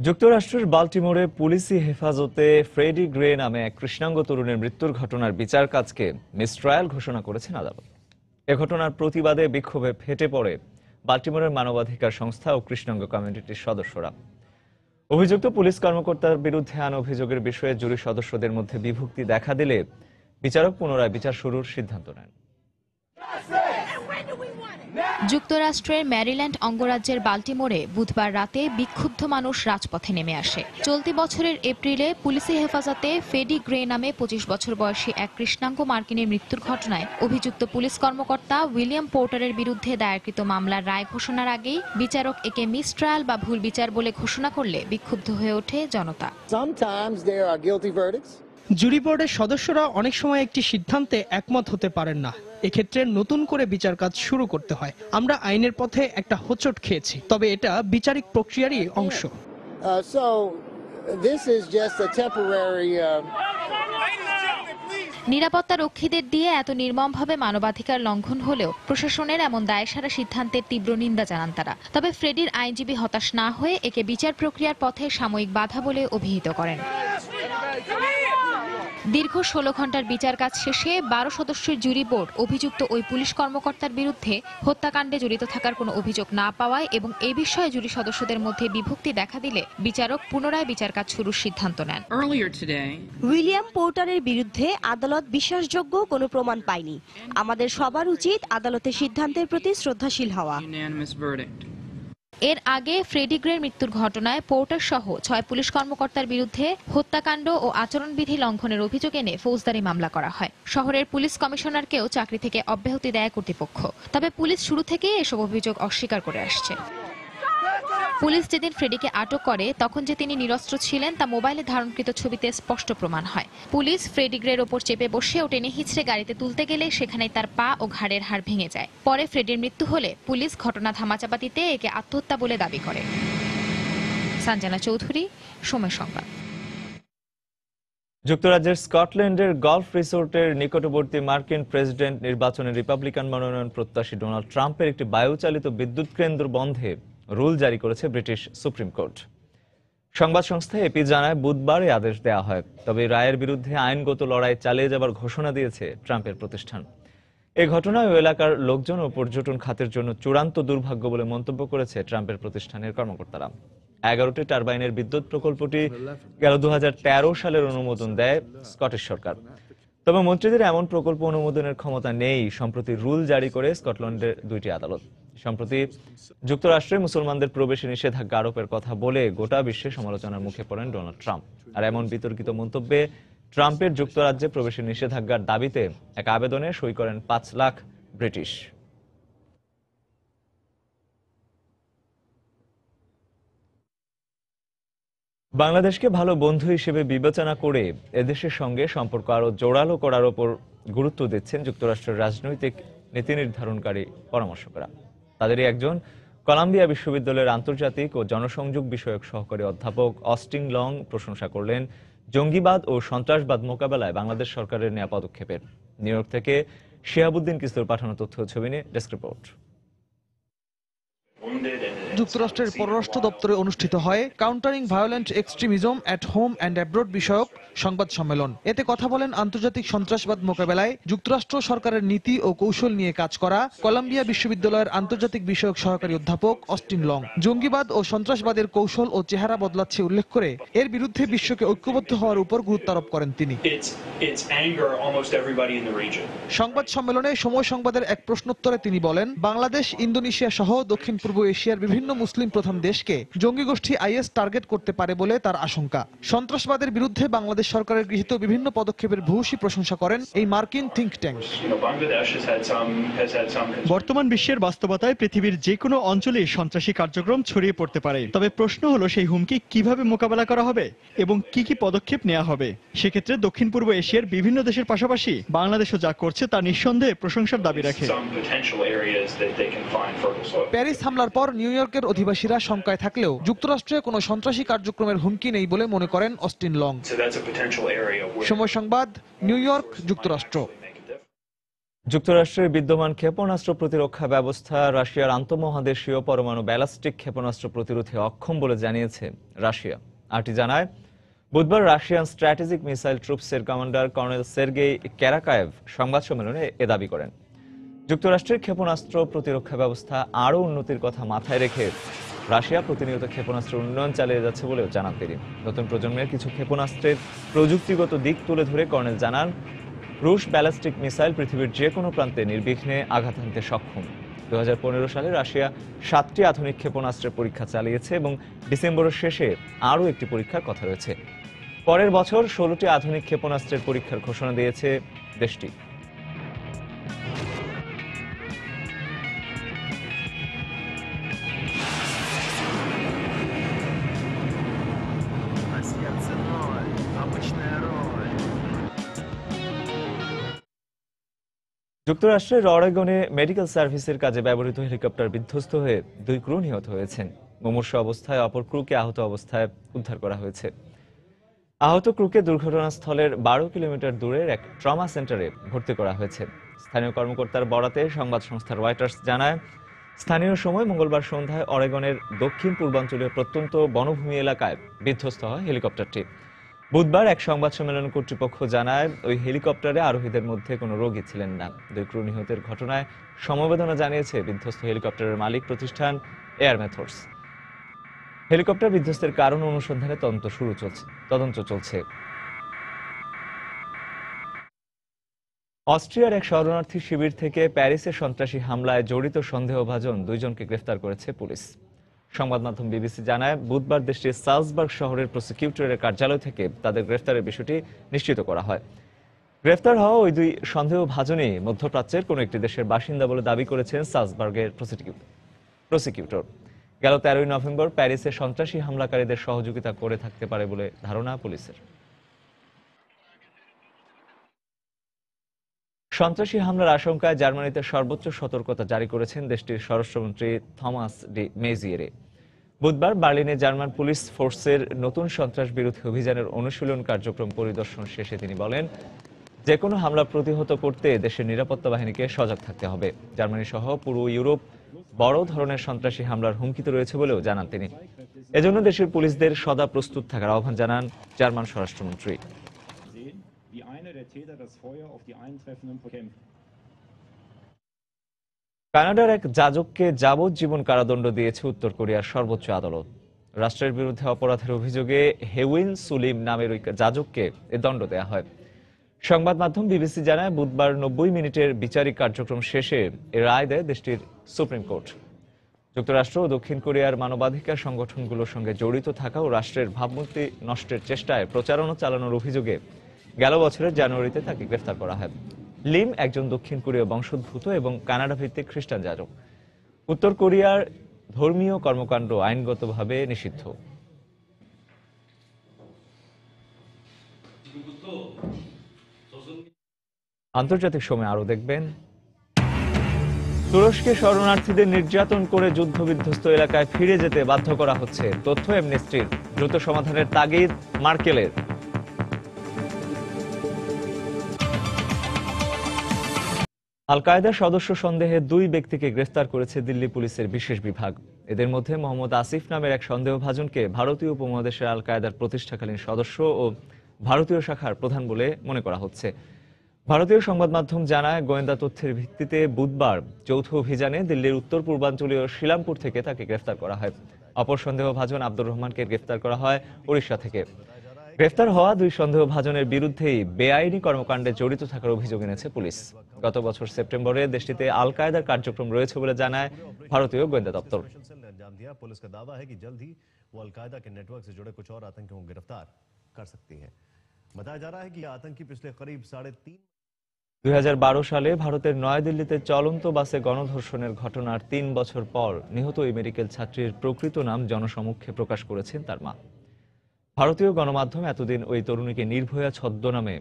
যুক্তরাষ্ট্রের বাল্টিমোরে পুলিশি হেফাজতে ফ্রেডি গ্রে নামে এক কৃষ্ণাঙ্গ তরুণের মৃত্যুর ঘটনার বিচার কাজকে মিসট্রায়াল ঘোষণা করেছেন আদালত। এ ঘটনার প্রতিবাদে বিক্ষোভে ফেটে পড়ে বাল্টিমোরের মানবাধিকার সংস্থা ও কৃষ্ণাঙ্গ কমিউনিটির সদস্যরা। অভিযুক্ত পুলিশ কর্মকর্তার বিরুদ্ধে আনা অভিযোগের বিষয়ে জুরি সদস্যদের মধ্যে বিভক্তি দেখা দিলে বিচারক পুনরায় বিচার শুরুর সিদ্ধান্ত নেন। যুক্তরাষ্ট্রের ম্যারিল্যান্ড অঙ্গরাজ্যের বাল্টিমোরে বুধবার রাতে বিক্ষুব্ধ মানুষ রাজপথে নেমে আসে। চলতি বছরের এপ্রিলে পুলিশি হেফাজতে ফ্রেডি গ্রে নামে 25 বছর বয়সী এক কৃষ্ণাঙ্গ মার্কিনের মৃত্যুর ঘটনায় অভিযুক্ত পুলিশ কর্মকর্তা উইলিয়াম পোর্টারের বিরুদ্ধে দায়েরকৃত মামলার রায় ঘোষণার আগেই বিচারক একে মিসট্রায়াল বা ভুল বিচার বলে ঘোষণা করলে বিক্ষুব্ধ হয়ে ওঠে জনতা। জুরি বোর্ডের সদস্যরা অনেক সময় একটি সিদ্ধান্তে একমত হতে পারেন না। এক্ষেত্রে নতুন করে বিচার কাজ শুরু করতে হয়। আমরা আইনের পথে একটা হোঁচট খেয়েছি, তবে এটা বিচারিক প্রক্রিয়ারই অংশ। নিরাপত্তা রক্ষীদের দিয়ে এত নির্মমভাবে মানবাধিকার লঙ্ঘন হলেও প্রশাসনের এমন দায়সারা সিদ্ধান্তের তীব্র নিন্দা জানান তারা। তবে ফ্রেডির আইনজীবী হতাশ না হয়ে একে বিচার প্রক্রিয়ার পথে সাময়িক বাধা বলে অভিহিত করেন। দীর্ঘ 16 ঘন্টার বিচার কাজ শেষে 12 সদস্যের জুরি বোর্ড অভিযুক্ত ওই পুলিশ কর্মকর্তার বিরুদ্ধে হত্যাকাণ্ডে জড়িত থাকার কোনো অভিযোগ না পাওয়ায় এবং এ বিষয়ে জুরি সদস্যদের মধ্যে বিভক্তি দেখা দিলে বিচারক পুনরায় বিচার কাজ শুরুর সিদ্ধান্ত নেন। উইলিয়াম পোর্টারের বিরুদ্ধে আদালত বিশ্বাসযোগ্য কোনো প্রমাণ পায়নি। আমাদের সবার উচিত আদালতের সিদ্ধান্তের প্রতি শ্রদ্ধাশীল হওয়া। এর আগে ফ্রেডি গ্রের মৃত্যুর ঘটনায় পোর্টার সহ 6 পুলিশ কর্মকর্তার বিরুদ্ধে হত্যাকাণ্ড ও আচরণবিধি লঙ্ঘনের অভিযোগ এনে ফৌজদারি মামলা করা হয়। শহরের পুলিশ কমিশনারকেও চাকরি থেকে অব্যাহতি দেয় কর্তৃপক্ষ। তবে পুলিশ শুরু থেকেই এসব অভিযোগ অস্বীকার করে আসছে। পুলিশ যেদিন ফ্রেডিকে আটক করে তখন যে তিনি নিরস্ত্র ছিলেন তা মোবাইলে ধারণকৃত ছবিতে স্পষ্ট প্রমাণ হয়। পুলিশ ফ্রেডি গ্রের ওপর চেপে বসে ও টেনে হিঁচড়ে গাড়িতে তুলতে গেলে সেখানেই তার পা ও ঘাড়ের হাড় ভেঙে যায়। পরে ফ্রেডির মৃত্যু হলে পুলিশ ঘটনা ধামাচাপা দিতে একে আত্মহত্যা বলে দাবি করে। সঞ্জনা চৌধুরী, সময় সংবাদ। যুক্তরাজ্যের স্কটল্যান্ডের গলফ রিসোর্টের নিকটবর্তী মার্কিন প্রেসিডেন্ট নির্বাচনে রিপাবলিকান মনোনয়ন প্রত্যাশী ডোনাল্ড ট্রাম্পের একটি বায়ুচালিত বিদ্যুৎ কেন্দ্র বন্ধে রুল জারি করেছে ব্রিটিশ সুপ্রিম কোর্ট। সংবাদ সংস্থা এপি জানায়, বুধবার এই আদেশ দেওয়া হয়। তবে রায়ের বিরুদ্ধে আইনগত লড়াই চালিয়ে যাবার ঘোষণা দিয়েছে ট্রাম্পের প্রতিষ্ঠান। এই ঘটনায় ওই এলাকার লোকজন ও পর্যটন খাতের জন্য চূড়ান্ত দুর্ভাগ্য বলে মন্তব্য করেছে ট্রাম্পের প্রতিষ্ঠানের কর্মকর্তারা। 11টি টারবাইনের বিদ্যুৎ প্রকল্পটি গেল 2013 সালের অনুমোদন দেয় স্কটিশ সরকার। তবে মন্ত্রীদের এমন প্রকল্প অনুমোদনের ক্ষমতা নেই। সম্প্রতি রুল জারি করে স্কটল্যান্ডের 2টি আদালত। সম্প্রতি যুক্তরাষ্ট্রে মুসলমানদের প্রবেশে নিষেধাজ্ঞা আরোপের কথা বলে গোটা বিশ্বে সমালোচনার মুখে পড়েন ডোনাল্ড ট্রাম্প। আর এমন বিতর্কিত মন্তব্যে ট্রাম্পের যুক্তরাজ্যে প্রবেশের নিষেধাজ্ঞার দাবিতে এক আবেদনে সই করেন 5 লাখ ব্রিটিশ। বাংলাদেশকে ভালো বন্ধু হিসেবে বিবেচনা করে এদেশের সঙ্গে সম্পর্ক আরো জোরালো করার উপর গুরুত্ব দিচ্ছেন যুক্তরাষ্ট্রের রাজনৈতিক নীতি নির্ধারণকারী পরামর্শকরা। তাদেরই একজন কলাম্বিয়া বিশ্ববিদ্যালয়ের আন্তর্জাতিক ও জনসংযোগ বিষয়ক সহকারী অধ্যাপক অস্টিন লং প্রশংসা করলেন জঙ্গিবাদ ও সন্ত্রাসবাদ মোকাবেলায় বাংলাদেশ সরকারের নেওয়া পদক্ষেপের। নিউ ইয়র্ক থেকে শিহাবুদ্দিন কিস্তুর পাঠানো তথ্য ছবি নিয়ে ডেস্ক রিপোর্ট। যুক্তরাষ্ট্রের পররাষ্ট্র দপ্তরে অনুষ্ঠিত হয় countering violent extremism at home and abroad বিষয়ক সংবাদ সম্মেলন। এতে কথা বলেন আন্তর্জাতিক সন্ত্রাসবাদ মোকাবেলায় যুক্তরাষ্ট্র সরকারের নীতি ও কৌশল নিয়ে কাজ করা কলাম্বিয়া বিশ্ববিদ্যালয়ের আন্তর্জাতিক বিষয়ক সহকারী অধ্যাপক অস্টিন লং। জঙ্গিবাদ ও সন্ত্রাসবাদের কৌশল ও চেহারা বদলাচ্ছে উল্লেখ করে এর বিরুদ্ধে বিশ্বকে ঐক্যবদ্ধ হওয়ার উপর গুরুত্ব আরোপ করেন তিনি। সংবাদ সম্মেলনে সময় সংবাদের এক প্রশ্নোত্তরে তিনি বলেন, বাংলাদেশ, ইন্দোনেশিয়া সহ দক্ষিণ পূর্ব এশিয়ার বিভিন্ন মুসলিম প্রধান দেশকে জঙ্গি গোষ্ঠী আইএস টার্গেট করতে পারে বলে তার আশঙ্কা। সন্ত্রাসবাদের বিরুদ্ধে বাংলাদেশ সরকারের গৃহীত বিভিন্ন পদক্ষেপের ভূয়সী প্রশংসা করেন এই মার্কিন থিঙ্ক ট্যাঙ্ক। বর্তমান বিশ্বের বাস্তবতায় পৃথিবীর যে কোনো অঞ্চলে সন্ত্রাসী কার্যক্রম ছড়িয়ে পড়তে পারে। তবে প্রশ্ন হলো সেই হুমকি কিভাবে মোকাবেলা করা হবে এবং কি কি পদক্ষেপ নেওয়া হবে। সেক্ষেত্রে দক্ষিণ পূর্ব এশিয়ার বিভিন্ন দেশের পাশাপাশি বাংলাদেশও যা করছে তা নিঃসন্দেহে প্রশংসার দাবি রাখে। প্যারিস হামলার পর নিউ ইয়র্কের অধিবাসীরা শঙ্কায় থাকলেও যুক্তরাষ্ট্রে কোনো সন্ত্রাসী কার্যক্রমের হুমকি নেই বলে মনে করেন অস্টিন লং। সময় সংবাদ, নিউ ইয়র্ক, যুক্তরাষ্ট্র। যুক্তরাষ্ট্রের বিদ্যমান ক্ষেপণাস্ত্র প্রতিরক্ষা ব্যবস্থা রাশিয়ার আন্তঃমহাদেশীয় পরমাণু ব্যালিস্টিক ক্ষেপণাস্ত্র প্রতিরোধে অক্ষম বলে জানিয়েছে রাশিয়া। আরটি জানায়, বুধবার রাশিয়ান স্ট্র্যাটেজিক মিসাইল ট্রুপসের কমান্ডার কর্নেল সের্গেই ক্যারাকায়েভ সংবাদ সম্মেলনে এ দাবি করেন। যুক্তরাষ্ট্রের ক্ষেপণাস্ত্র প্রতিরক্ষা ব্যবস্থা আরও উন্নতির কথা মাথায় রেখে রাশিয়া প্রতিনিয়ত ক্ষেপণাস্ত্র উন্নয়ন চালিয়ে যাচ্ছে বলেও জানান তিনি। নতুন প্রজন্মের কিছু ক্ষেপণাস্ত্রের প্রযুক্তিগত দিক তুলে ধরে কর্নেল জানান, রুশ ব্যালিস্টিক মিসাইল পৃথিবীর যে কোনো প্রান্তে নির্বিঘ্নে আঘাত হানতে সক্ষম। 2015 সালে রাশিয়া 7টি আধুনিক ক্ষেপণাস্ত্রের পরীক্ষা চালিয়েছে এবং ডিসেম্বরের শেষে আরও একটি পরীক্ষার কথা রয়েছে। পরের বছর 16টি আধুনিক ক্ষেপণাস্ত্রের পরীক্ষার ঘোষণা দিয়েছে দেশটি। যুক্তরাষ্ট্রের অরেগনে মেডিকেল সার্ভিসের কাজে ব্যবহৃত হেলিকপ্টার বিধ্বস্ত হয়ে 2 ক্রু নিহত হয়েছেন। মুমূর্ষ অবস্থায় অপর ক্রুকে আহত অবস্থায় উদ্ধার করা হয়েছে। আহত ক্রুকে দুর্ঘটনাস্থলের 12 কিলোমিটার দূরের এক ট্রমা সেন্টারে ভর্তি করা হয়েছে। স্থানীয় কর্মকর্তার বরাতে সংবাদ সংস্থা রয়টার্স জানায়, স্থানীয় সময় মঙ্গলবার সন্ধ্যায় অরেগনের দক্ষিণ পূর্বাঞ্চলীয় প্রত্যন্ত বনভূমি এলাকায় বিধ্বস্ত হয় হেলিকপ্টারটি। বুধবার এক সংবাদ সম্মেলন কর্তৃপক্ষ জানায়, ওই হেলিকপ্টারে আরোহীদের মধ্যে কোনো রোগী ছিলেন না। 2 ক্রু নিহতের ঘটনায় সমবেদনা জানিয়েছে বিধ্বস্ত হেলিকপ্টারের মালিক প্রতিষ্ঠান এয়ার মেথডস। হেলিকপ্টার বিধ্বস্তের কারণ অনুসন্ধানে তদন্ত চলছে। অস্ট্রিয়ার এক শরণার্থী শিবির থেকে প্যারিসে সন্ত্রাসী হামলায় জড়িত সন্দেহভাজন 2 জনকে গ্রেফতার করেছে পুলিশ। সংবাদ মাধ্যম বিবিসি জানায়, বুধবার দেশটির সালজবার্গ শহরের প্রসিকিউটরের কার্যালয় থেকে তাদের গ্রেফতারের বিষয়টি নিশ্চিত করা হয়। গ্রেফতার হওয়া ওই 2 সন্দেহভাজনই মধ্যপ্রাচ্যের কোনো একটি দেশের বাসিন্দা বলে দাবি করেছেন সালজবার্গের প্রসিকিউটর। গেল 13 নভেম্বর প্যারিসে সন্ত্রাসী হামলাকারীদের সহযোগিতা করে থাকতে পারে বলে ধারণা পুলিশের। সন্ত্রাসী হামলার আশঙ্কায় জার্মানিতে সর্বোচ্চ সতর্কতা জারি করেছেন দেশটির স্বরাষ্ট্রমন্ত্রী থমাস ডি মেজিয়েরে। বুধবার বার্লিনে জার্মান পুলিশ ফোর্সের নতুন সন্ত্রাস বিরোধী অভিযানের অনুশীলন কার্যক্রম পরিদর্শন শেষে তিনি বলেন, যে কোনো হামলা প্রতিহত করতে দেশের নিরাপত্তা বাহিনীকে সজাগ থাকতে হবে। জার্মানি সহ পুরো ইউরোপ বড় ধরনের সন্ত্রাসী হামলার হুমকিতে রয়েছে বলেও জানান তিনি। এজন্য দেশের পুলিশদের সদা প্রস্তুত থাকার আহ্বান জানান জার্মান স্বরাষ্ট্রমন্ত্রী। কানাডার এক যাজককে যাবজ্জীবন কারাদণ্ড দিয়েছে উত্তর কোরিয়ার সর্বোচ্চ আদালত। রাষ্ট্রের বিরুদ্ধে অপরাধের অভিযোগে হেউইন সুলিম নামের ওই যাজককে এ দণ্ড দেয়া হয়। সংবাদ মাধ্যম বিবিসি জানায়, বুধবার 90 মিনিটের বিচারিক কার্যক্রম শেষে এ রায় দেয় দেশটির সুপ্রিম কোর্ট। যুক্তরাষ্ট্র ও দক্ষিণ কোরিয়ার মানবাধিকার সংগঠনগুলোর সঙ্গে জড়িত থাকা ও রাষ্ট্রের ভাবমূর্তি নষ্টের চেষ্টায় প্রচারণা চালানোর অভিযোগে গেল বছরের জানুয়ারিতে তাকে গ্রেফতার করা হয়। লিম একজন দক্ষিণ কোরীয় বংশোদ্ভূত এবং কানাডা ভিত্তিক খ্রিস্টান যাজক। উত্তর কোরিয়ার ধর্মীয় কর্মকাণ্ড আইনগতভাবে নিষিদ্ধ। আন্তর্জাতিক সময় আরো দেখবেন, তুরস্কে শরণার্থীদের নির্যাতন করে যুদ্ধবিধ্বস্ত এলাকায় ফিরে যেতে বাধ্য করা হচ্ছে, তথ্য অ্যামনেস্টির। দ্রুত সমাধানের তাগিদ মার্কেলের। আল কায়েদার সদস্য সন্দেহে 2 ব্যক্তিকে গ্রেফতার করেছে দিল্লি পুলিশের বিশেষ বিভাগ। এদের মধ্যে মোহাম্মদ আসিফ নামের এক সন্দেহভাজনকে ভারতীয় উপমহাদেশের আল কায়েদার প্রতিষ্ঠাকালীন সদস্য ও ভারতীয় শাখার প্রধান বলে মনে করা হচ্ছে। ভারতীয় সংবাদ মাধ্যম জানায়, গোয়েন্দা তথ্যের ভিত্তিতে বুধবার যৌথ অভিযানে দিল্লির উত্তর পূর্বাঞ্চলীয় শিলামপুর থেকে তাকে গ্রেফতার করা হয়। অপর সন্দেহভাজন আব্দুর রহমানকে গ্রেফতার করা হয় ওড়িশা থেকে। গ্রেফতার হওয়া 2 সন্দেহভাজনের বিরুদ্ধেই বেআইনি কর্মকাণ্ডে জড়িত থাকার অভিযোগ এনেছে পুলিশ। গত বছর সেপ্টেম্বরে দেশটিতে আল কায়েদার কার্যক্রম রয়েছে বলে জানায় ভারতীয় গোয়েন্দা দপ্তর। पुलिस का दावा है कि जल्द ही वो अलकायदा के नेटवर्क से जुड़े कुछ और आतंकियों को गिरफ्तार कर सकती है। बताया जा रहा है कि ये आतंकी पिछले करीब 3.5 2012 সালে ভারতের নয়াদিল্লিতে চলন্ত বাসে গণধর্ষণের ঘটনার 3 বছর পর নিহত ওই মেডিকেল ছাত্রীর প্রকৃত নাম জনসমক্ষে প্রকাশ করেছেন তার মা। ভারতীয় গণমাধ্যম এতদিন ওই তরুণীকে নির্ভয়া ছদ্মনামে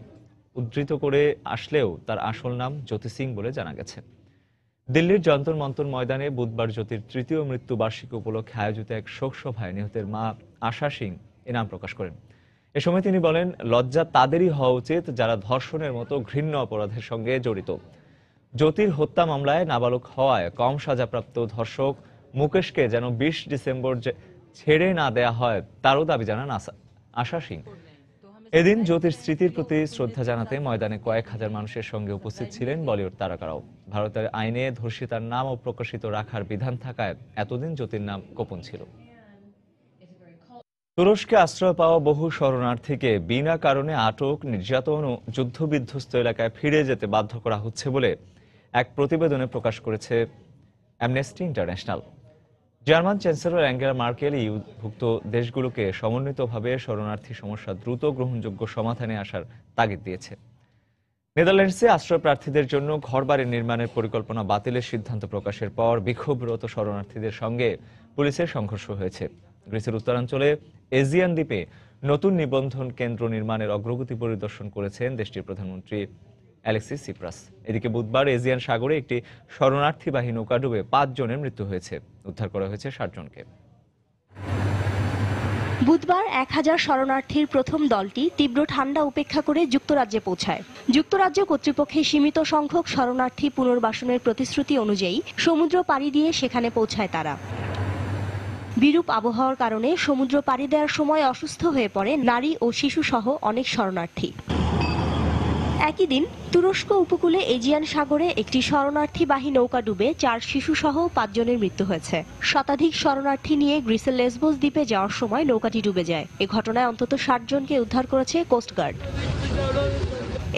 উদ্ধৃত করে আসলেও তার আসল নাম জ্যোতি সিং বলে জানা গেছে। দিল্লির যন্তর মন্তর ময়দানে বুধবার জ্যোতির 3য় মৃত্যুবার্ষিকী উপলক্ষে আয়োজিত এক শোক সভায় নিহতের মা আশা সিং এ নাম প্রকাশ করেন। এ সময় তিনি বলেন, লজ্জা তাদেরই হওয়া উচিত যারা ধর্ষণের মতো ঘৃণ্য অপরাধের সঙ্গে জড়িত। জ্যোতির হত্যা মামলায় নাবালক হওয়ায় কম সাজাপ্রাপ্ত ধর্ষক মুকেশকে যেন 20 ডিসেম্বর ছেড়ে না দেয়া হয় তারও দাবি জানান আশা সিং। এদিন জ্যোতির স্মৃতির প্রতি শ্রদ্ধা জানাতে ময়দানে কয়েক হাজার মানুষের সঙ্গে উপস্থিত ছিলেন বলিউড তারকারাও। ভারতের আইনে ধর্ষিতার নাম অপ্রকাশিত রাখার বিধান থাকায় এতদিন জ্যোতির নাম গোপন ছিল। তুরস্কে আশ্রয় পাওয়া বহু শরণার্থীকে বিনা কারণে আটক, নির্যাতন ও যুদ্ধবিধ্বস্ত এলাকায় ফিরে যেতে বাধ্য করা হচ্ছে বলে এক প্রতিবেদনে প্রকাশ করেছে Amnesty International. German chancellor Angela Merkel ইউভুক্ত দেশগুলোকে সমন্বিতভাবে শরণার্থী সমস্যা দ্রুত গ্রহণযোগ্য সমাধানে আসার তাগিদ দিয়েছে। নেদারল্যান্ডসে আশ্রয় প্রার্থীদের জন্য ঘরবাড়ি নির্মাণের পরিকল্পনা বাতিলের সিদ্ধান্ত প্রকাশের পর বিক্ষোভরত শরণার্থীদের সঙ্গে পুলিশের সংঘর্ষ হয়েছে। গ্রিসের উত্তরাঞ্চলে এজিয়ান দ্বীপে নতুন নিবন্ধন কেন্দ্র নির্মাণের অগ্রগতি পরিদর্শন করেছেন দেশটির প্রধানমন্ত্রী অ্যালেক্সিস সিপ্রাস। এদিকে বুধবার এজিয়ান সাগরে একটি শরণার্থীবাহী নৌকা ডুবে 5 জনের মৃত্যু হয়েছে, উদ্ধার করা হয়েছে 60 জনকে। বুধবার 1000 শরণার্থীর প্রথম দলটি তীব্র ঠান্ডা উপেক্ষা করে যুক্তরাজ্যে পৌঁছায়। যুক্তরাজ্য কর্তৃপক্ষের সীমিত সংখ্যক শরণার্থী পুনর্বাসনের প্রতিশ্রুতি অনুযায়ী সমুদ্র পাড়ি দিয়ে সেখানে পৌঁছায় তারা। বিরূপ আবহাওয়ার কারণে সমুদ্র পাড়ি দেওয়ার সময় অসুস্থ হয়ে পড়ে নারী ও শিশু সহ অনেক শরণার্থী। একই দিন তুরস্ক উপকূলে এজিয়ান সাগরে একটি শরণার্থীবাহী নৌকা ডুবে 4 শিশু সহ 5 জনের মৃত্যু হয়েছে। শতাধিক শরণার্থী নিয়ে গ্রিসের লেসবোস দ্বীপে যাওয়ার সময় নৌকাটি ডুবে যায়। এ ঘটনায় অন্তত 60 জনকে উদ্ধার করেছে কোস্টগার্ড।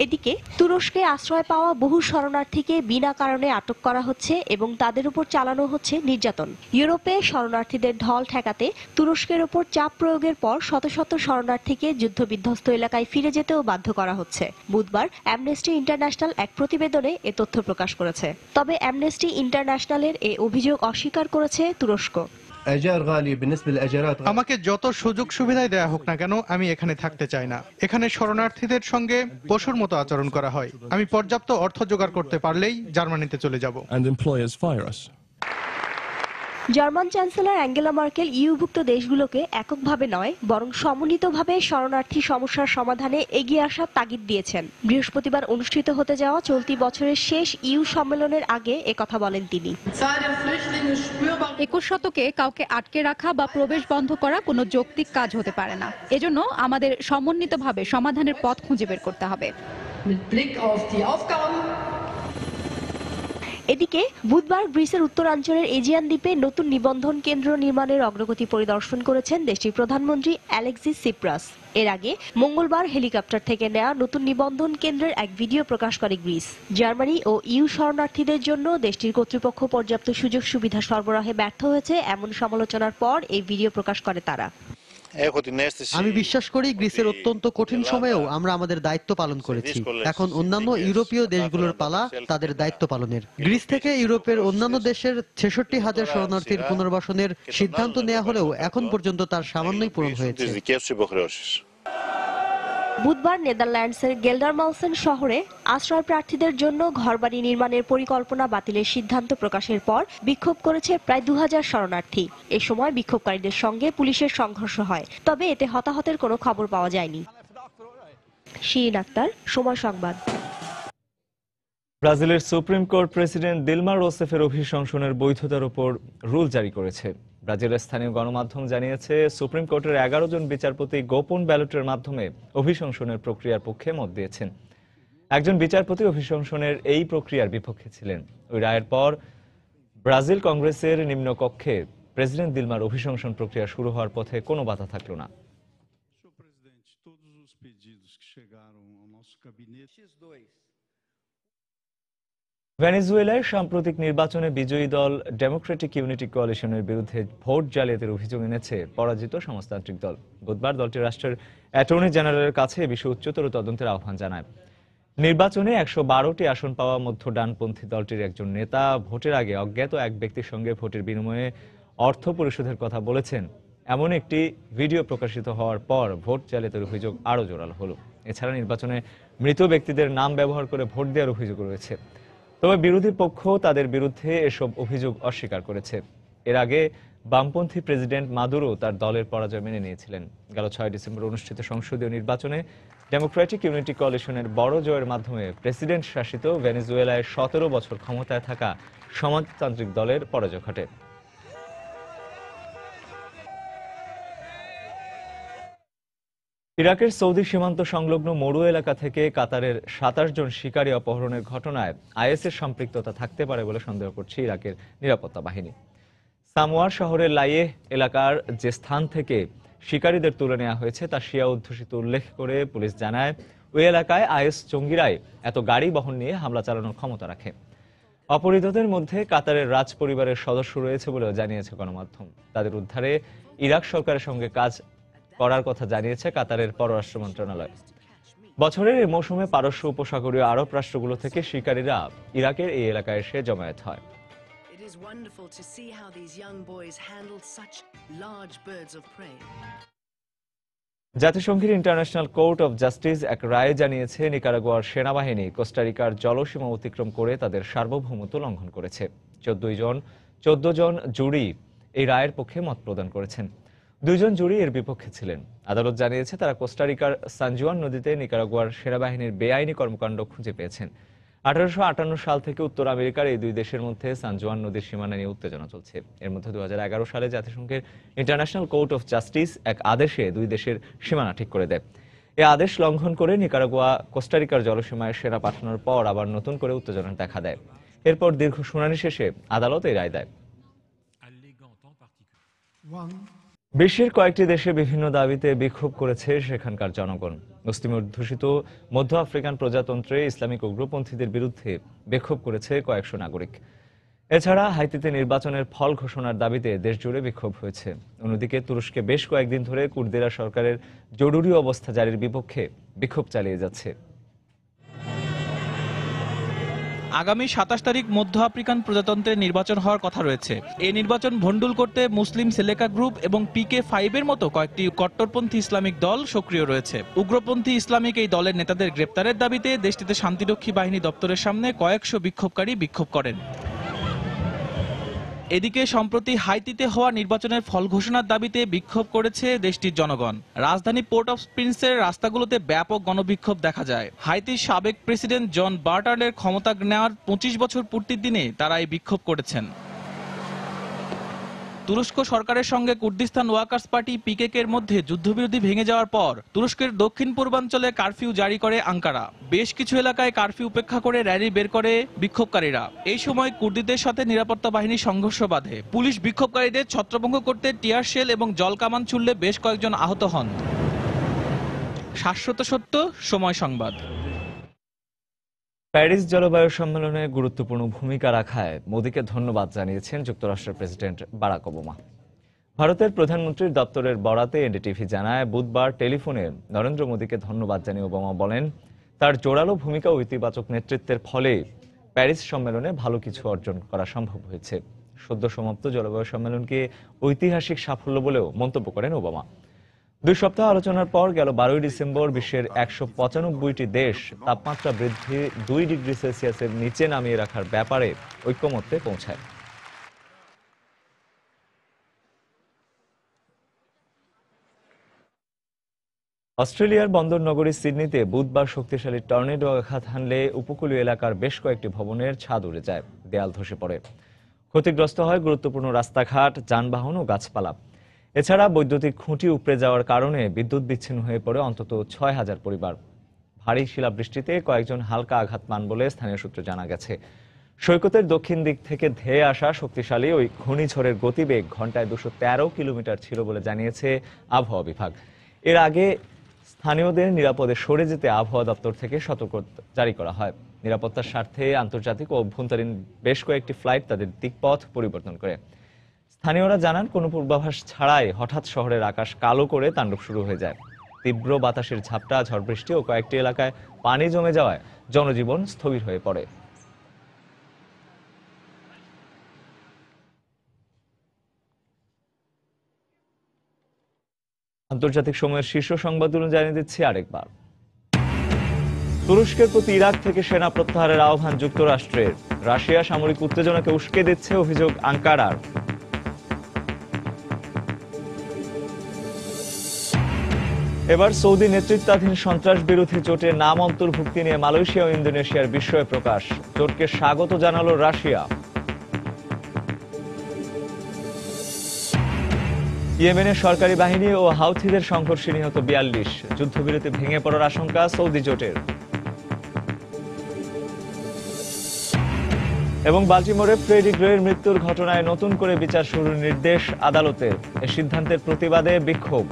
এদিকে তুরস্কে আশ্রয় পাওয়া বহু শরণার্থীকে বিনা কারণে আটক করা হচ্ছে এবং তাদের উপর চালানো হচ্ছে নির্যাতন। ইউরোপে শরণার্থীদের ঢল ঠেকাতে তুরস্কের উপর চাপ প্রয়োগের পর শত শত শরণার্থীকে যুদ্ধবিধ্বস্ত এলাকায় ফিরে যেতেও বাধ্য করা হচ্ছে। বুধবার অ্যামনেস্টি ইন্টারন্যাশনাল এক প্রতিবেদনে এ তথ্য প্রকাশ করেছে। তবে অ্যামনেস্টি ইন্টারন্যাশনালের এ অভিযোগ অস্বীকার করেছে তুরস্ক। আমাকে যত সুযোগ সুবিধাই দেয়া হোক না কেন, আমি এখানে থাকতে চাই না। এখানে শরণার্থীদের সঙ্গে পশুর মতো আচরণ করা হয়। আমি পর্যাপ্ত অর্থ জোগাড় করতে পারলেই জার্মানিতে চলে যাব। জার্মান চ্যান্সেলর অ্যাঙ্গেলা মার্কেল ইউভুক্ত দেশগুলোকে এককভাবে নয় বরং সমন্বিতভাবে শরণার্থী সমস্যার সমাধানে এগিয়ে আসার তাগিদ দিয়েছেন। বৃহস্পতিবার অনুষ্ঠিত হতে যাওয়া চলতি বছরের শেষ ইউ সম্মেলনের আগে একথা বলেন তিনি। 21 শতকে কাউকে আটকে রাখা বা প্রবেশ বন্ধ করা কোনো যৌক্তিক কাজ হতে পারে না। এজন্য আমাদের সমন্বিতভাবে সমাধানের পথ খুঁজে বের করতে হবে। এদিকে বুধবার গ্রিসের উত্তরাঞ্চলের এজিয়ান দ্বীপে নতুন নিবন্ধন কেন্দ্র নির্মাণের অগ্রগতি পরিদর্শন করেছেন দেশটির প্রধানমন্ত্রী অ্যালেক্সিস সিপ্রাস। এর আগে মঙ্গলবার হেলিকপ্টার থেকে নেওয়া নতুন নিবন্ধন কেন্দ্রের এক ভিডিও প্রকাশ করে গ্রিস। জার্মানি ও ইউ শরণার্থীদের জন্য দেশটির কর্তৃপক্ষ পর্যাপ্ত সুযোগ সুবিধা সরবরাহে ব্যর্থ হয়েছে এমন সমালোচনার পর এই ভিডিও প্রকাশ করে তারা। আমি বিশ্বাস করি গ্রিসের অত্যন্ত কঠিন সময়েও আমরা আমাদের দায়িত্ব পালন করেছি। এখন অন্যান্য ইউরোপীয় দেশগুলোর পালা তাদের দায়িত্ব পালনের। গ্রিস থেকে ইউরোপের অন্যান্য দেশের 66,000 শরণার্থীর পুনর্বাসনের সিদ্ধান্ত নেওয়া হলেও এখন পর্যন্ত তার সামান্যই পূরণ হয়েছে। বুধবার নেদারল্যান্ডসের গেল্ডারমালসেন শহরে আশ্রয় প্রার্থীদের জন্য ঘরবাড়ি নির্মাণের পরিকল্পনা বাতিলের সিদ্ধান্ত প্রকাশের পর বিক্ষোভ করেছে প্রায় 2000 শরণার্থী। এ সময় বিক্ষোভকারীদের সঙ্গে পুলিশের সংঘর্ষ হয়, তবে এতে হতাহতের কোনো খবর পাওয়া যায়নি। শিরিন আক্তার, সময় সংবাদ। ব্রাজিলের সুপ্রিম কোর্ট প্রেসিডেন্ট দিলমা রোসেফের অভিশংসনের বৈধতার উপর রুল জারি করেছে। ব্রাজিলের স্থানীয় গণমাধ্যম জানিয়েছে, সুপ্রিম কোর্টের 11 জন বিচারপতি গোপন ব্যালটের মাধ্যমে অভিশংসনের প্রক্রিয়ার পক্ষে মত দিয়েছেন। একজন বিচারপতি অভিশংসনের এই প্রক্রিয়ার বিপক্ষে ছিলেন। ওই রায়ের পর ব্রাজিল কংগ্রেসের নিম্নকক্ষে প্রেসিডেন্ট দিলমার অভিশংসন প্রক্রিয়া শুরু হওয়ার পথে কোনো বাধা থাকল না। ভেনেজুয়েলায় সাম্প্রতিক নির্বাচনে বিজয়ী দল ডেমোক্রেটিক ইউনিটি কোয়ালিশনের বিরুদ্ধে ভোট জালিয়াতির অভিযোগ এনেছে পরাজিত সমাজতান্ত্রিক দল। বুধবার দলটি রাষ্ট্রের অ্যাটর্নি জেনারেলের কাছে এ বিষয়ে উচ্চতর তদন্তের আহ্বান জানায়। নির্বাচনে 112টি আসন পাওয়া মধ্য ডানপন্থী দলটির একজন নেতা ভোটের আগে অজ্ঞাত এক ব্যক্তির সঙ্গে ভোটের বিনিময়ে অর্থ পরিশোধের কথা বলেছেন। এমন একটি ভিডিও প্রকাশিত হওয়ার পর ভোট জালিয়াতির অভিযোগ আরও জোরালো হলো। এছাড়া নির্বাচনে মৃত ব্যক্তিদের নাম ব্যবহার করে ভোট দেওয়ার অভিযোগ রয়েছে। তবে বিরোধী পক্ষ তাদের বিরুদ্ধে এসব অভিযোগ অস্বীকার করেছে। এর আগে বামপন্থী প্রেসিডেন্ট মাদুরো তার দলের পরাজয় মেনে নিয়েছিলেন। গেল 6 ডিসেম্বর অনুষ্ঠিত সংসদীয় নির্বাচনে ডেমোক্রেটিক ইউনিটি কোয়ালিশনের বড় জয়ের মাধ্যমে প্রেসিডেন্ট শাসিত ভেনেজুয়েলায় 17 বছর ক্ষমতায় থাকা সমাজতান্ত্রিক দলের পরাজয় ঘটে। ইরাকের সৌদি সীমান্ত সংলগ্ন মরু এলাকা থেকে কাতারের 27 জন শিকারী অপহরণের ঘটনায় আইএসের সম্পৃক্ততা থাকতে পারে বলে সন্দেহ করছে ইরাকের নিরাপত্তা বাহিনী। সামোয়ার শহরের লাইয়েহ এলাকার যে স্থান থেকে শিকারীদের তুলে নেওয়া হয়েছে তা শিয়া অধ্যুষিত উল্লেখ করে পুলিশ জানায়, ওই এলাকায় আইএস জঙ্গিরাই এত গাড়ি বহন নিয়ে হামলা চালানোর ক্ষমতা রাখে। অপহৃতদের মধ্যে কাতারের রাজ পরিবারের সদস্য রয়েছে বলেও জানিয়েছে গণমাধ্যম। তাদের উদ্ধারে ইরাক সরকারের সঙ্গে কাজ করার কথা জানিয়েছে কাতারের পররাষ্ট্র মন্ত্রণালয়। বছরের এই মৌসুমে পারস্য উপসাগরীয় আরব রাষ্ট্রগুলো থেকে শিকারীরা ইরাকের এই এলাকায় এসে জমায়েত হয়। জাতিসংঘের ইন্টারন্যাশনাল কোর্ট অফ জাস্টিস এক রায়ে জানিয়েছে, নিকারাগুয়ার সেনাবাহিনী কোস্টারিকার জলসীমা অতিক্রম করে তাদের সার্বভৌমত্ব লঙ্ঘন করেছে। 14 জন জুরি এই রায়ের পক্ষে মত প্রদান করেছেন। 2 জন জুরি এর বিপক্ষে ছিলেন। আদালত জানিয়েছে, তারা কোস্টারিকার সানজুয়ান নদীতে নিকারাগুয়ার সেনাবাহিনীর বেআইনি কর্মকাণ্ড খুঁজে পেয়েছেন। 1858 সাল থেকে উত্তর আমেরিকার এই দুই দেশের মধ্যে সানজুয়ান নদীর সীমানা নিয়ে উত্তেজনা চলছে। এর মধ্যে 2011 সালে জাতিসংঘের ইন্টারন্যাশনাল কোর্ট অফ জাস্টিস এক আদেশে দুই দেশের সীমানা ঠিক করে দেয়। এই আদেশ লঙ্ঘন করে নিকারাগুয়া কোস্টারিকার জলসীমায় সেনা পাঠানোর পর আবার নতুন করে উত্তেজনা দেখা দেয়। এরপর দীর্ঘ শুনানি শেষে আদালত এই রায় দেয়। বিশ্বের কয়েকটি দেশে বিভিন্ন দাবিতে বিক্ষোভ করেছে সেখানকার জনগণ। মুসলিম অধ্যুষিত মধ্য আফ্রিকান প্রজাতন্ত্রে ইসলামিক উগ্রপন্থীদের বিরুদ্ধে বিক্ষোভ করেছে কয়েকশো নাগরিক। এছাড়া হাইতিতে নির্বাচনের ফল ঘোষণার দাবিতে দেশজুড়ে বিক্ষোভ হয়েছে। অন্যদিকে তুরস্কে বেশ কয়েকদিন ধরে কুর্দিরা সরকারের জরুরি অবস্থা জারির বিপক্ষে বিক্ষোভ চালিয়ে যাচ্ছে। আগামী 27 তারিখ মধ্য আফ্রিকান প্রজাতন্ত্রের নির্বাচন হওয়ার কথা রয়েছে। এই নির্বাচন ভণ্ডুল করতে মুসলিম সেলেকা গ্রুপ এবং PK5 এর মতো কয়েকটি কট্টরপন্থী ইসলামিক দল সক্রিয় রয়েছে। উগ্রপন্থী ইসলামিক এই দলের নেতাদের গ্রেপ্তারের দাবিতে দেশটিতে শান্তিরক্ষী বাহিনী দপ্তরের সামনে কয়েকশো বিক্ষোভকারী বিক্ষোভ করেন। এদিকে সম্প্রতি হাইতিতে হওয়া নির্বাচনের ফল ঘোষণার দাবিতে বিক্ষোভ করেছে দেশটির জনগণ। রাজধানী পোর্ট অফ প্রিন্সের রাস্তাগুলোতে ব্যাপক গণবিক্ষোভ দেখা যায়। হাইতির সাবেক প্রেসিডেন্ট জন বার্টারের ক্ষমতা নেওয়ার 25 বছর পূর্তির দিনে তারা এই বিক্ষোভ করেছেন। তুরস্ক সরকারের সঙ্গে কুর্দিস্তান ওয়ার্কার্স পার্টি PKK এর মধ্যে যুদ্ধবিরতি ভেঙে যাওয়ার পর তুরস্কের দক্ষিণ পূর্বাঞ্চলে কারফিউ জারি করে আঙ্কারা। বেশ কিছু এলাকায় কারফিউ উপেক্ষা করে র্যালি বের করে বিক্ষোভকারীরা। এই সময় কুর্দিদের সাথে নিরাপত্তা বাহিনী সংঘর্ষ বাধে। পুলিশ বিক্ষোভকারীদের ছত্রভঙ্গ করতে টিয়ার শেল এবং জলকামান ছুড়লে বেশ কয়েকজন আহত হন। শাশ্বত সত্য, সময় সংবাদ। প্যারিস জলবায়ু সম্মেলনে গুরুত্বপূর্ণ ভূমিকা রাখায় মোদীকে ধন্যবাদ জানিয়েছেন যুক্তরাষ্ট্রের প্রেসিডেন্ট বারাক ওবামা। ভারতের প্রধানমন্ত্রীর দপ্তরের বরাতে এনডিটিভি জানায়, বুধবার টেলিফোনে নরেন্দ্র মোদীকে ধন্যবাদ জানিয়ে ওবামা বলেন, তার জোরালো ভূমিকা ও ইতিবাচক নেতৃত্বের ফলে প্যারিস সম্মেলনে ভালো কিছু অর্জন করা সম্ভব হয়েছে। সদ্য সমাপ্ত জলবায়ু সম্মেলনকে ঐতিহাসিক সাফল্য বলেও মন্তব্য করেন ওবামা। 2 সপ্তাহ আলোচনার পর গেল 12 ডিসেম্বর বিশ্বের 195টি দেশ তাপমাত্রা বৃদ্ধি 2 ডিগ্রি সেলসিয়াসের নিচে নামিয়ে রাখার ব্যাপারে ঐক্যমত্যে পৌঁছায়। অস্ট্রেলিয়ার বন্দর নগরী সিডনিতে বুধবার শক্তিশালী টর্নেডো আঘাত হানলে উপকূলীয় এলাকার বেশ কয়েকটি ভবনের ছাদ উড়ে যায়, দেয়াল ধসে পড়ে। ক্ষতিগ্রস্ত হয় গুরুত্বপূর্ণ রাস্তাঘাট, যানবাহন ও গাছপালা। এছাড়া বৈদ্যুতিক খুঁটি উপড়ে যাওয়ার কারণে বিদ্যুৎ বিচ্ছিন্ন হয়ে পড়ে অন্তত 6000 পরিবার। ভারী শিলাবৃষ্টিতে কয়েকজন হালকা আঘাত পান বলে স্থানীয় সূত্রে জানা গেছে। সৈকতের দক্ষিণ দিক থেকে ধেয়ে আসা শক্তিশালী ওই ঘূর্ণিঝড়ের গতিবেগ ঘন্টায় 213 কিলোমিটার ছিল বলে জানিয়েছে আবহাওয়া বিভাগ। এর আগে স্থানীয়দের নিরাপদে সরে যেতে আবহাওয়া দপ্তর থেকে সতর্কতা জারি করা হয়। নিরাপত্তার স্বার্থে আন্তর্জাতিক ও অভ্যন্তরীণ বেশ কয়েকটি ফ্লাইট তাদের দিকপথ পরিবর্তন করে। স্থানীয়রা জানান, কোনো পূর্বাভাস ছাড়াই হঠাৎ শহরের আকাশ কালো করে তাণ্ডব শুরু হয়ে যায়। তীব্র বাতাসের ঝাপটা, ঝড় বৃষ্টি ও কয়েকটি এলাকায় পানি জমে যাওয়ায় জনজীবন স্থবির হয়ে পড়ে। আন্তর্জাতিক সময়ের শীর্ষ সংবাদগুলো জানিয়ে দিচ্ছি আরেকবার। তুরস্কের প্রতি ইরাক থেকে সেনা প্রত্যাহারের আহ্বান যুক্তরাষ্ট্রের। রাশিয়া সামরিক উত্তেজনাকে উস্কে দিচ্ছে, অভিযোগ আঙ্কারার। এবার সৌদি নেতৃত্বাধীন সন্ত্রাস বিরোধী জোটের নাম অন্তর্ভুক্তি নিয়ে মালয়েশিয়া ও ইন্দোনেশিয়ার বিস্ময় প্রকাশ। জোটকে স্বাগত জানালো রাশিয়া। ইয়েমেনের সরকারি বাহিনী ও হাউথিদের সংঘর্ষে নিহত 42। যুদ্ধবিরতি ভেঙে পড়ার আশঙ্কা সৌদি জোটের। এবং বাল্টিমোরে ফ্রেডি গ্রের মৃত্যুর ঘটনায় নতুন করে বিচার শুরুর নির্দেশ আদালতের। এ সিদ্ধান্তের প্রতিবাদে বিক্ষোভ।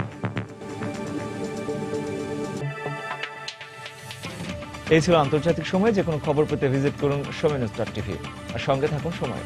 এই ছিল আন্তর্জাতিক সময়। যে কোনো খবর পেতে ভিজিট করুন সময় নিউজ.tv আর সঙ্গে থাকুন সময়।